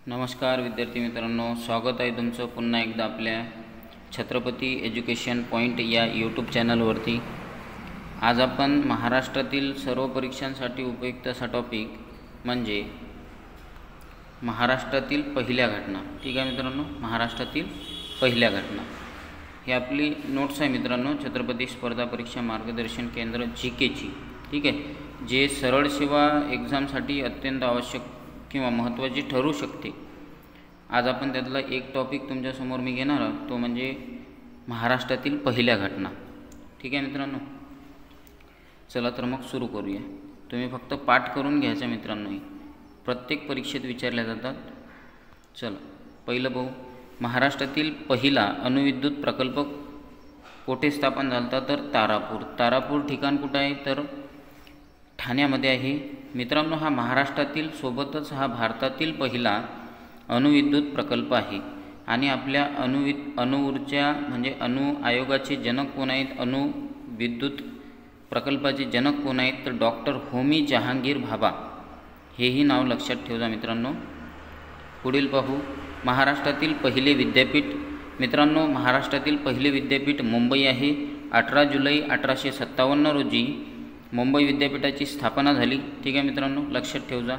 नमस्कार विद्यार्थी मित्रांनो, स्वागत आहे तुमचं पुन्हा एकदा आपल्या छत्रपती एज्युकेशन पॉइंट या यूट्यूब चॅनलवरती। आज आपण महाराष्ट्रातील सर्व परीक्षांसाठी उपयुक्त असा टॉपिक म्हणजे महाराष्ट्रातील पहिल्या घटना। ठीक आहे मित्रांनो, महाराष्ट्रातील पहिल्या घटना ही आपली नोट्स आहे मित्रांनो, छत्रपती स्पर्धा परीक्षा मार्गदर्शन केंद्र जीकेची। ठीक आहे, जे सरळ सेवा एक्झामसाठी अत्यंत आवश्यक किंवा महत्त्वाची ठरू शकते। आज आपण त्यातला एक टॉपिक तुमच्यासमोर मी घेणार आहोत, तो म्हणजे महाराष्ट्रातील पहिल्या घटना। ठीक आहे मित्रांनो, चला तर मग सुरू करूया। तुम्ही फक्त पाठ करून घ्यायचा मित्रांनो, प्रत्येक परीक्षेत विचारल्या जातात। चला पहिलं पाहू, महाराष्ट्रातील पहिला अणुविद्युत प्रकल्प कोठे स्थापन झाला तर तारापूर। तारापूर ठिकाण कुठे आहे तर ठाण्यामध्ये आहे मित्रांनो। हा महाराष्ट्रातील सोबतच हा भारतातील पहिला अणुविद्युत प्रकल्प आहे। आणि आपल्या अणुऊर्जा म्हणजे अणु आयोगाचे जनक कोण आहेत, अणुविद्युत प्रकल्पाचे जनक कोण आहेत तर डॉक्टर होमी जहांगीर भाभा, हेही नाव लक्षात ठेवा मित्रांनो। पुढील पाहू, महाराष्ट्रातील पहिले विद्यापीठ। मित्रांनो, महाराष्ट्रातील पहिले विद्यापीठ मुंबई आहे। 18 जुलै 1857 रोजी मुंबई विद्यापीठाची स्थापना झाली। ठीक आहे मित्रांनो, लक्षात ठेवा।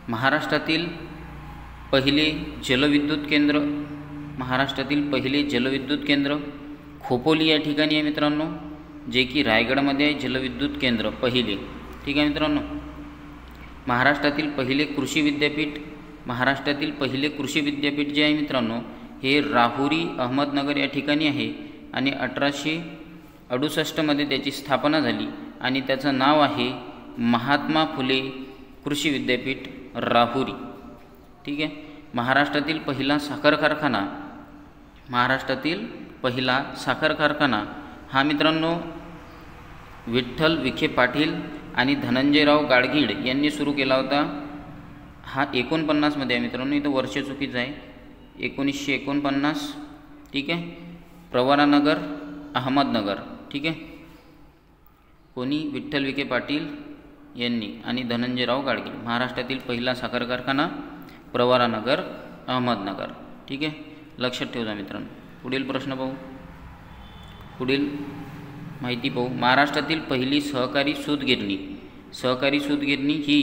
महाराष्ट्रातील पहिले जलविद्युत केंद्र, महाराष्ट्रातील पहिले जलविद्युत केंद्र खोपोली या ठिकाणी आहे मित्रांनो, जे की रायगडमध्ये आहे जलविद्युत केंद्र पहिले। ठीक आहे मित्रांनो, महाराष्ट्रातील पहिले कृषी विद्यापीठ, महाराष्ट्रातील पहिले कृषी विद्यापीठ जे आहे मित्रांनो, हे राहुरी अहमदनगर या ठिकाणी आहे। आणि 1868 मध्ये त्याची स्थापना झाली आणि त्याचं नाव आहे महात्मा फुले कृषी विद्यापीठ राहुरी। ठीक आहे, महाराष्ट्रातील पहिला साखर कारखाना, महाराष्ट्रातील पहिला साखर कारखाना हा मित्रांनो विठ्ठल विखे पाटील आणि धनंजयराव गाडगीळ यांनी सुरू केला होता। हा 49 मध्ये आहे मित्रांनो, इथं वर्ष चुकीचं आहे, 1949। ठीक आहे, प्रवरानगर अहमदनगर। ठीक आहे, कोणी विठ्ठल विखे पाटील यांनी आणि धनंजयराव गाडगीळ। महाराष्ट्रातील पहिला साखर कारखाना प्रवरानगर अहमदनगर। ठीक आहे, लक्षात ठेवा मित्रांनो। पुढील प्रश्न पाहू, पुढील माहिती पाहू, महाराष्ट्रातील पहिली सहकारी सूतगिरणी। सहकारी सूतगिरणी ही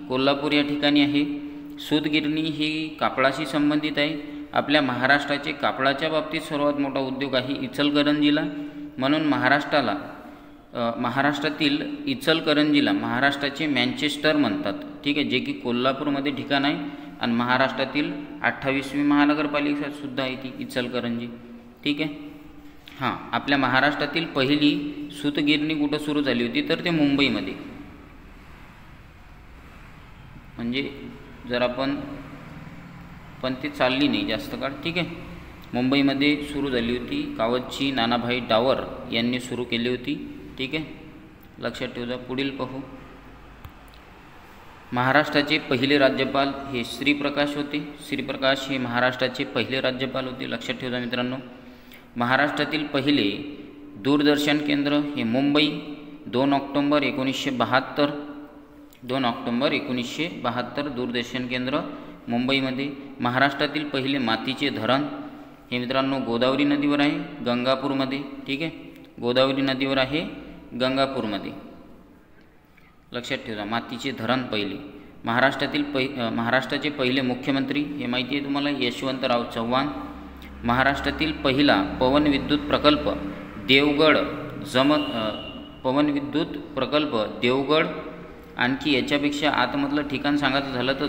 कोल्हापूर या ठिकाणी आहे। सूतगिरणी ही कापडाशी संबंधित आहे। आपल्या महाराष्ट्राचे कापडाच्या बाबतीत सर्वात मोठा उद्योग आहे इचलकरंजीला, म्हणून महाराष्ट्रातील इचलकरंजीला महाराष्ट्राचे मँचेस्टर म्हणतात। ठीक आहे, जे की कोल्हापूरमध्ये ठिकाण आहे आणि महाराष्ट्रातील 28वी महानगरपालिका सुद्धा आहे ती इचलकरंजी। ठीक आहे, हां, आपल्या महाराष्ट्रातील पहिली सूतगिरणी कुठं सुरू झाली होती तर ते मुंबईमध्ये। म्हणजे जर पण ती चालली नाही जास्त काळ। ठीक आहे, मुंबईमध्ये सुरू झाली होती, कावतजी नानाभाई डावर यांनी सुरू केली होती। ठीक आहे, लक्षात ठेवा। पुढील पाहू, महाराष्ट्राचे पहिले राज्यपाल हे श्रीप्रकाश होते। श्रीप्रकाश हे महाराष्ट्राचे पहिले राज्यपाल होते, लक्षात ठेवा मित्रांनो। महाराष्ट्रातील पहिले दूरदर्शन केंद्र हे मुंबई, 2 ऑक्टोबर 1972। 2 ऑक्टोबर 1972 दूरदर्शन केंद्र मुंबईमध्ये। महाराष्ट्रातील पहिले मातीचे धरण हे मित्रांनो गोदावरी नदीवर आहे, गंगापूरमध्ये। ठीक आहे, गोदावरी नदीवर आहे गंगापूरमध्ये, लक्षात ठेवा। मातीचे धरण पहिले। महाराष्ट्राचे पहिले मुख्यमंत्री हे माहिती आहे तुम्हाला, यशवंतराव चव्हाण। महाराष्ट्रातील पहिला पवनविद्युत प्रकल्प देवगड, पवनविद्युत प्रकल्प देवगड। आणखी याच्यापेक्षा आतमधलं ठिकाण सांगायचं झालं तर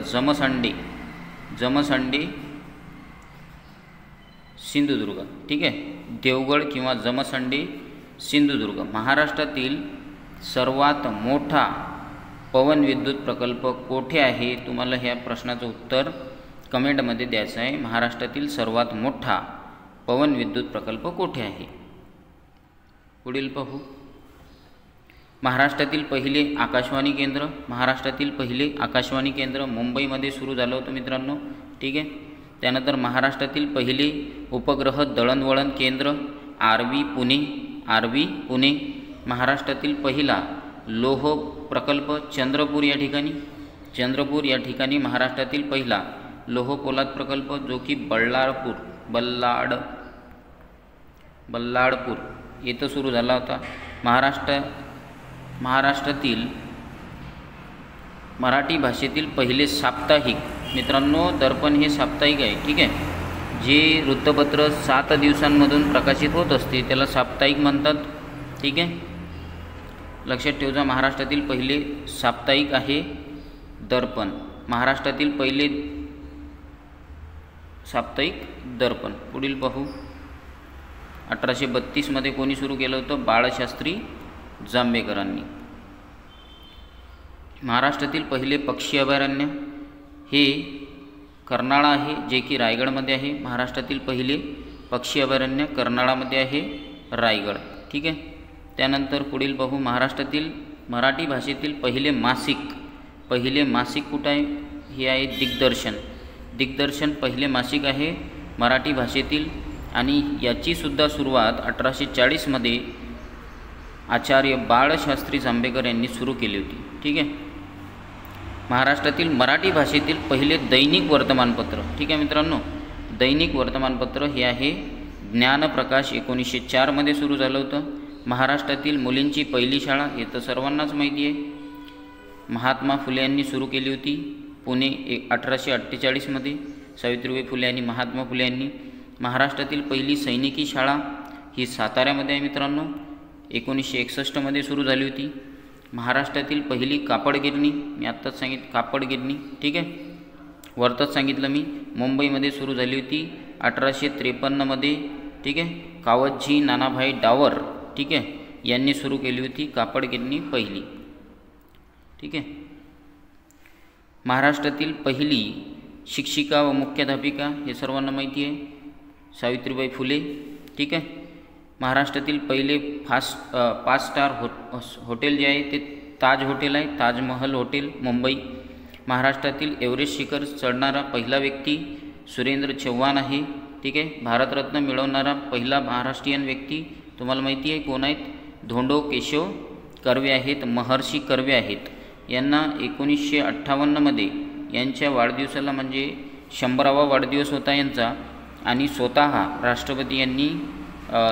जमसंडे सिंधुदुर्ग। ठीक आहे, देवगड किंवा जमसंडे सिंधुदुर्ग। महाराष्ट्रातील सर्वात मोठा पवनविद्युत प्रकल्प कोठे आहे, तुम्हाला ह्या प्रश्नाचं उत्तर कमेंटमध्ये द्यायचं आहे। महाराष्ट्रातील सर्वात मोठा पवनविद्युत प्रकल्प कोठे आहे। पुढील पाहू, महाराष्ट्रातील पहिले आकाशवाणी केंद्र। महाराष्ट्रातील पहिले आकाशवाणी केंद्र मुंबईमध्ये सुरू झालं होतं मित्रांनो। ठीक आहे, त्यानंतर महाराष्ट्रातील पहिले उपग्रह दळणवळण केंद्र आरवी पुणे। महाराष्ट्रातील पहिला लोह प्रकल्प चंद्रपूर या ठिकाणी महाराष्ट्रातील पहिला लोह पोलाद प्रकल्प जो की बल्लाळपूर येथे सुरू झाला होता. महाराष्ट्रातील मराठी भाषेतील पहिले साप्ताहिक, मित्रांनो दर्पण हे साप्ताहिक आहे. ठीक आहे, जे वृत्तपत्र 7 दिवसांमधून प्रकाशित होत असते त्याला साप्ताहिक म्हणतात. ठीक आहे, लक्षात ठेवा. महाराष्ट्रातील पहिले साप्ताहिक आहे दर्पण. महाराष्ट्रातील पहिले साप्ताहिक दर्पण. पुढील पाहू. 1832 मध्ये कोणी सुरू केलं होतं? बाळशास्त्री जांभेकरांनी. महाराष्ट्रातील पहिले पक्षी अभयारण्य हे कर्नाळा आहे, जे की रायगडमध्ये आहे. महाराष्ट्रातील पहिले पक्षी अभयारण्य कर्नाळामध्ये आहे, रायगड. ठीक आहे, त्यानंतर पुढील पाहू. महाराष्ट्रातील मराठी भाषेतील पहिले मासिक कुठं आहे? हे आहे दिग्दर्शन. दिग्दर्शन पहिले मासिक आहे मराठी भाषेतील आणि याची सुद्धा सुरुवात 1840 मध्ये आचार्य बाळशास्त्री जांभेकर यांनी सुरू केली होती. ठीक आहे, महाराष्ट्रातील मराठी भाषेतील पहिले दैनिक वर्तमानपत्र. ठीक आहे मित्रांनो, दैनिक वर्तमानपत्र हे आहे ज्ञानप्रकाश. 1904 मध्ये सुरू झालं होतं. महाराष्ट्रातील मुलींची पहिली शाळा हे तर सर्वांनाच माहिती आहे, महात्मा फुले यांनी सुरू केली होती. पुणे 1848 मध्ये सावित्रीबाई फुले आणि महात्मा फुले यांनी. महाराष्ट्रातील पहिली सैनिकी शाळा ही साताऱ्यामध्ये आहे मित्रांनो, 1961 मध्ये सुरू झाली होती. महाराष्ट्रातील पहिली कापड गिरणी, मी आत्ताच सांगितलं कापड गिरणी. ठीक आहे, वरतच सांगितलं मी, मुंबईमध्ये सुरू झाली होती 1853 मध्ये. ठीक आहे, कावतजी नानाभाई डावर, ठीक आहे, यांनी सुरू केली होती कापड गिरणी पहिली. ठीक आहे, महाराष्ट्रातील पहिली शिक्षिका व मुख्याध्यापिका हे सर्वांना माहिती आहे, सावित्रीबाई फुले. ठीक आहे, महाराष्ट्रातील पहिले 5 स्टार हॉटेल जे आहे ते ताज हॉटेल आहे, ताजमहल हॉटेल मुंबई. महाराष्ट्रातील एव्हरेस्ट शिखर चढणारा पहिला व्यक्ती सुरेंद्र चव्हाण आहे. ठीक आहे, भारतरत्न मिळवणारा पहिला महाराष्ट्रीयन व्यक्ती तुम्हाला माहिती आहे कोण आहेत? धोंडो केशव कर्वे आहेत, महर्षी कर्वे आहेत. यांना 1958 मध्ये यांच्या वाढदिवसाला, म्हणजे 100वा वाढदिवस होता यांचा, आणि स्वतः राष्ट्रपती यांनी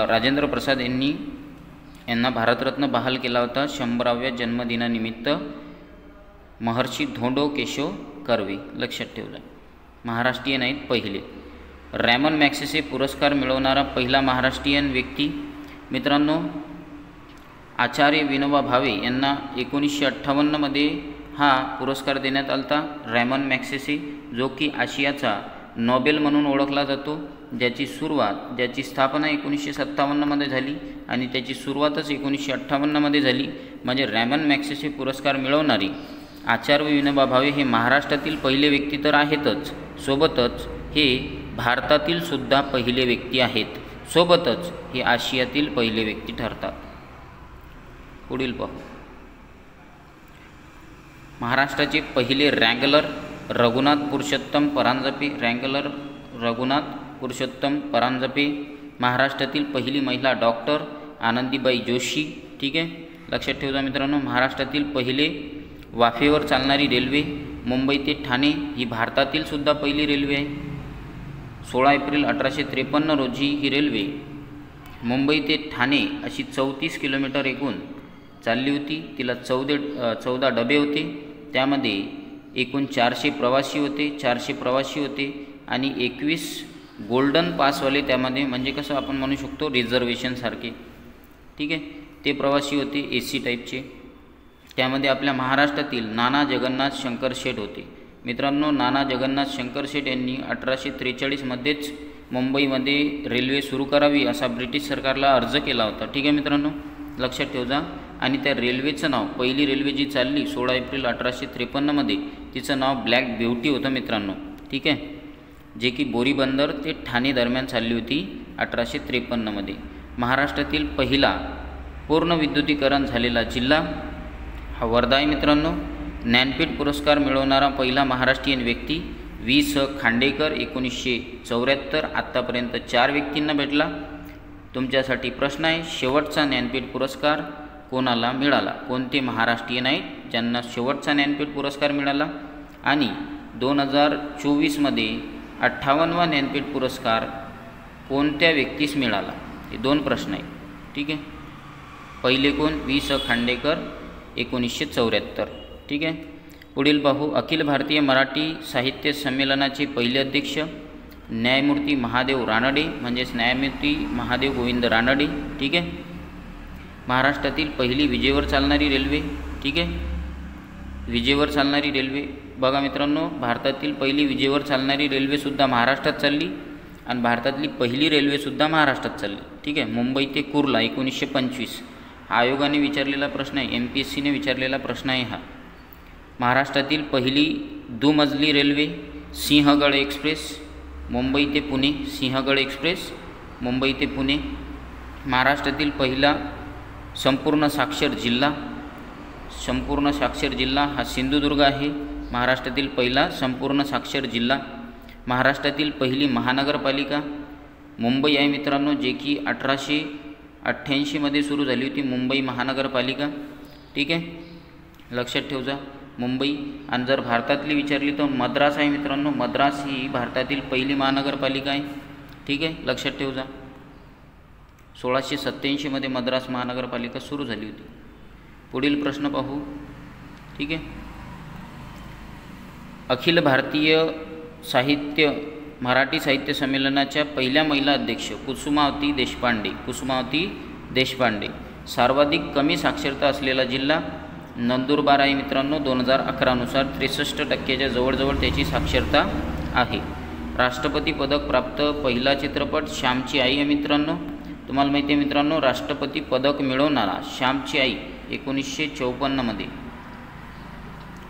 राजेंद्र प्रसाद यांना भारतरत्न बहाल केला होता 100व्या जन्मदिनानिमित्त. महर्षी धोंडो केशव कर्वे लक्षात ठेवलं. महाराष्ट्रीयन आहेत पहिले. रॅमन मॅग्सेसे पुरस्कार मिळवणारा पहिला महाराष्ट्रीयन व्यक्ती मित्रांनो आचार्य विनोबा भावे यांना 1958 मध्ये हा पुरस्कार देण्यात आला होता. रॅमन मॅग्सेसे जो की आशियाचा नोबेल म्हणून ओळखला जातो, ज्याची स्थापना 1957 मध्ये झाली आणि त्याची सुरुवातच 1958 मध्ये झाली. म्हणजे रॅमन मॅग्सेसे पुरस्कार मिळवणारी आचार्य विनोबा भावे हे महाराष्ट्रातील पहिले व्यक्ती तर आहेतच, सोबतच हे भारतातील सुद्धा पहिले व्यक्ती आहेत, सोबतच हे आशियातील पहिले व्यक्ती ठरतात. पुढील पाहू. महाराष्ट्राचे पहिले रँगलर रघुनाथ पुरुषोत्तम परांजपे. महाराष्ट्रातील पहिली महिला डॉक्टर आनंदीबाई जोशी. ठीक आहे, लक्षात ठेवा मित्रांनो. महाराष्ट्रातील पहिले वाफेवर चालणारी रेल्वे मुंबई ते ठाणे ही भारतातील सुद्धा पहिली रेल्वे आहे. 16 एप्रिल 1853 रोजी ही रेल्वे मुंबई ते ठाणे अशी 34 किलोमीटर एकूण चालली होती. तिला 14 डबे होते, त्यामध्ये एकूण 400 प्रवासी होते आणि 21 गोल्डन पासवाले त्यामध्ये, म्हणजे कसं आपण म्हणू शकतो रिझर्वेशन सारखे. ठीक आहे, ते प्रवासी होते AC टाईपचे. त्यामध्ये आपल्या महाराष्ट्रातील नाना जगन्नाथ शंकर शेठ होते. मित्रांनो, नाना जगन्नाथ शंकर शेठ यांनी 1843 मध्येच मुंबईमध्ये रेल्वे सुरू करावी असा ब्रिटिश सरकारला अर्ज केला होता. ठीक आहे मित्रांनो, लक्षात ठेवा. आणि त्या रेल्वेचं नाव, पहिली रेल्वे जी चालली 16 एप्रिल 1853 मध्ये, तिचं नाव ब्लॅक ब्युटी होतं मित्रांनो. ठीक आहे, जे की बोरीबंदर ते ठाणे दरम्यान चालली होती 1853 मध्ये. महाराष्ट्रातील पहिला पूर्ण विद्युतीकरण झालेला जिल्हा हा वर्धा आहे मित्रांनो. ज्ञानपीठ पुरस्कार मिळवणारा पहिला महाराष्ट्रीयन व्यक्ती V.स. खांडेकर 1974. आत्तापर्यंत 4 व्यक्तींना भेटला. तुमच्यासाठी प्रश्न आहे, शेवटचा ज्ञानपीठ पुरस्कार कोणाला मिळाला? कोणते महाराष्ट्रीयन आहेत ज्यांना शेवटचा ज्ञानपीठ पुरस्कार मिळाला? आणि 2024मध्ये 58वा ज्ञानपीठ पुरस्कार कोणत्या व्यक्तीस मिळाला? हे 2 प्रश्न आहेत. ठीक आहे. पहिले कोण? वि.स. खांडेकर 1974. ठीक आहे. पुढील पाहू. अखिल भारतीय मराठी साहित्य संमेलनाचे पहिले अध्यक्ष न्यायमूर्ती महादेव रानडे, म्हणजेच न्यायमूर्ती महादेव गोविंद रानडे. ठीक आहे. महाराष्ट्रातील पहिली विजेवर चालणारी रेल्वे. ठीक आहे. विजेवर चालणारी रेल्वे बघा मित्रांनो, भारतातील पहिली विजेवर चालणारी रेल्वेसुद्धा महाराष्ट्रात चालली आणि भारतातली पहिली रेल्वेसुद्धा महाराष्ट्रात चालली. ठीक आहे. मुंबई ते कुर्ला 1925. हा आयोगाने विचारलेला प्रश्न आहे, MPSCने विचारलेला प्रश्न आहे हा. महाराष्ट्रातील पहिली दुमजली रेल्वे सिंहगड एक्सप्रेस, मुंबई ते पुणे. सिंहगड एक्सप्रेस मुंबई ते पुणे. महाराष्ट्रातील पहिला संपूर्ण साक्षर जिल्हा हा सिंधुदुर्ग आहे. महाराष्ट्रातील पहिला संपूर्ण साक्षर जिल्हा. महाराष्ट्रातील पहिली महानगरपालिका मुंबई आहे मित्रांनो, जे की 1888मध्ये सुरू झाली होती मुंबई महानगरपालिका. ठीक आहे. लक्षात ठेव जा मुंबई. आणि जर भारतातली विचारली तर मद्रास आहे मित्रांनो. मद्रास ही भारतातील पहिली महानगरपालिका आहे. ठीक आहे. लक्षात ठेव जा. 1687मध्ये मद्रास महानगरपालिका सुरू झाली होती. पुढील प्रश्न पाहू. ठीक आहे. अखिल भारतीय मराठी साहित्य संमेलनाच्या पहिल्या महिला अध्यक्ष कुसुमावती देशपांडे. सर्वाधिक कमी साक्षरता असलेला जिल्हा नंदुरबार आहे मित्रांनो. 2011नुसार 63% जवळजवळ त्याची साक्षरता आहे. राष्ट्रपती पदक प्राप्त पहिला चित्रपट श्यामची आई आहे मित्रांनो. तुम्हाला माहिती आहे मित्रांनो, राष्ट्रपती पदक मिळवणारा श्यामची आई 1954मध्ये.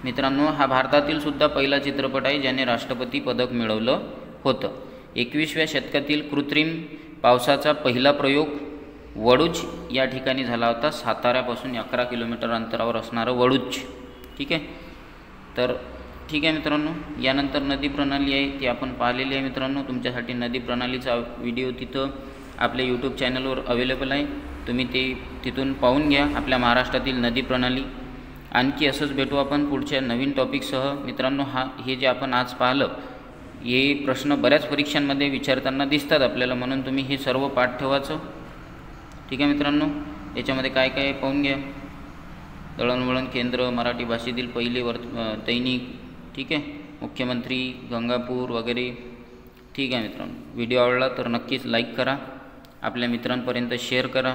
मित्रांनो, हा भारतातील सुद्धा पहिला चित्रपट आहे ज्याने राष्ट्रपती पदक मिळवलं होतं. 21व्या शतकातील कृत्रिम पावसाचा पहिला प्रयोग वडूज या ठिकाणी झाला होता. साताऱ्यापासून 11 किलोमीटर अंतरावर असणारं वडूज. ठीक आहे. तर ठीक आहे मित्रांनो, यानंतर नदी प्रणाली आहे ती आपण पाहिलेली आहे मित्रांनो. तुमच्यासाठी नदी प्रणालीचा व्हिडिओ तिथं आपल्या यूट्यूब चॅनलवर अवेलेबल आहे. तुम्ही ते तिथून पाहून घ्या, आपल्या महाराष्ट्रातील नदी प्रणाली. आणखी असंच भेटू आपण पुढच्या नवीन टॉपिकसह मित्रांनो. हे जे आपण आज पाहिलं, हे प्रश्न बऱ्याच परीक्षांमध्ये विचारताना दिसतात आपल्याला, म्हणून तुम्ही हे सर्व पाठ ठेवायचं. ठीक आहे मित्रांनो. याच्यामध्ये काय काय पाहून घ्या. दळणवळण केंद्र, मराठी भाषेतील पहिले दैनिक. ठीक आहे. मुख्यमंत्री, गंगापूर वगैरे. ठीक आहे मित्रांनो. व्हिडिओ आवडला तर नक्कीच लाईक करा, आपल्या मित्रांपर्यंत शेअर करा.